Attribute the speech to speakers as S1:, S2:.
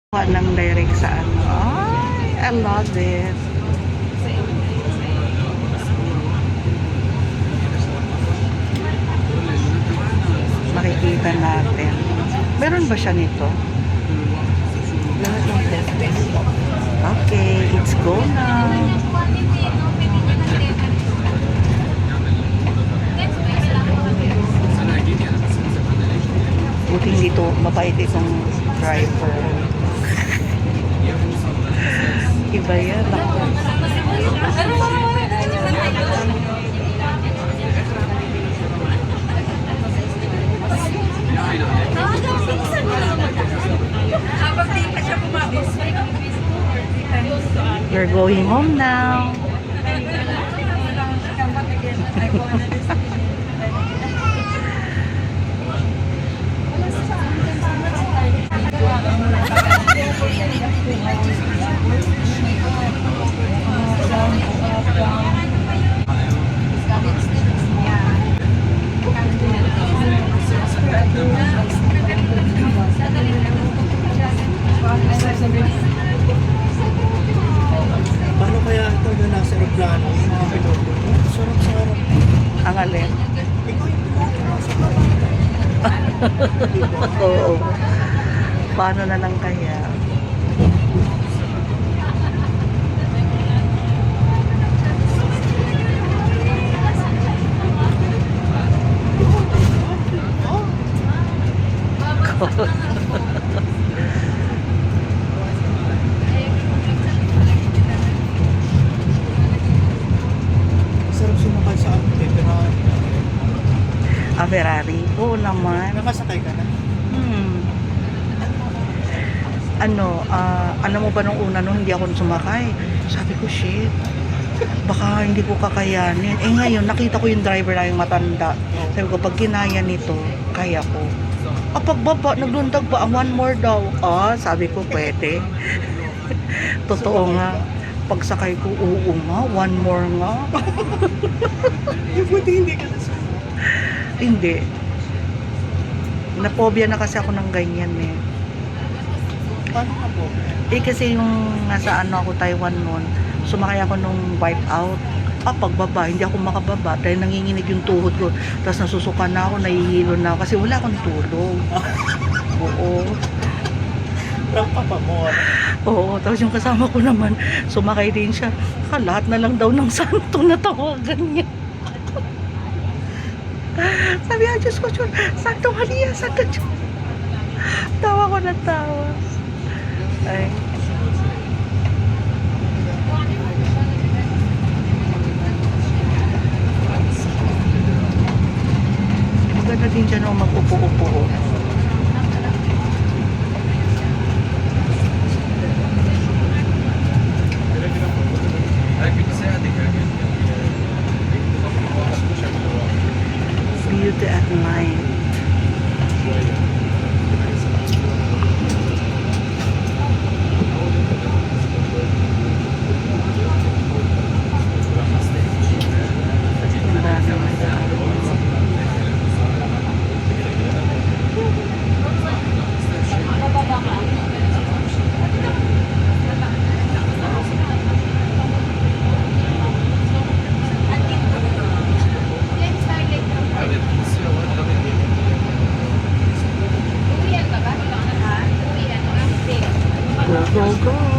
S1: Ng direct sa ano. Ay, I love it. Makikita natin. Meron ba siya nito? Okay, let's go now. Buting dito, mabait itong driver. Iba yan. We're going home now.
S2: Paano kaya ito na nasa aeroplano? Sarap-sarap.
S1: Ang alin?
S2: Ikaw yung piloto nasa aeroplano.
S1: Oo. Paano na lang kaya?
S2: Sarap sumakay sa Ferrari.
S1: Ferrari? Oo naman.
S2: Nakasakay ka na?
S1: Alam mo ba nung una nung hindi ako sumakay? Sabi ko, shit, baka hindi ko kakayanin. Eh ngayon, nakita ko yung driver na yung matanda. Sabi ko, pag kinaya nito, kaya ko. Pagbaba, naglundag ba? One more daw. Sabi ko, pwede. Totoo nga. Pagsakay ko, oo nga, one more nga.
S2: Yung buti hindi ka na
S1: Hindi. Napobia na kasi ako ng ganyan eh.
S2: Paano ka po?
S1: Kasi yung nasa ako, Taiwan noon, sumakay ako nung wipe out. Pagbaba, hindi ako makababa dahil nanginginig yung tuhod ko. Tapos nasusuka na ako, nahihilo na ako kasi wala akong tulog. Oo.
S2: Rampa pa mo.
S1: Oo, tapos yung kasama ko naman, sumakay din siya. Lahat na lang daw ng santo na tawagan niya. Sabi niya, Diyos ko, Santo Maria, Santo Diyos. Tawa ko na tawa. Ay. Maganda din dyan ako mag-upo-upo. Beauty at night. Go, go, go.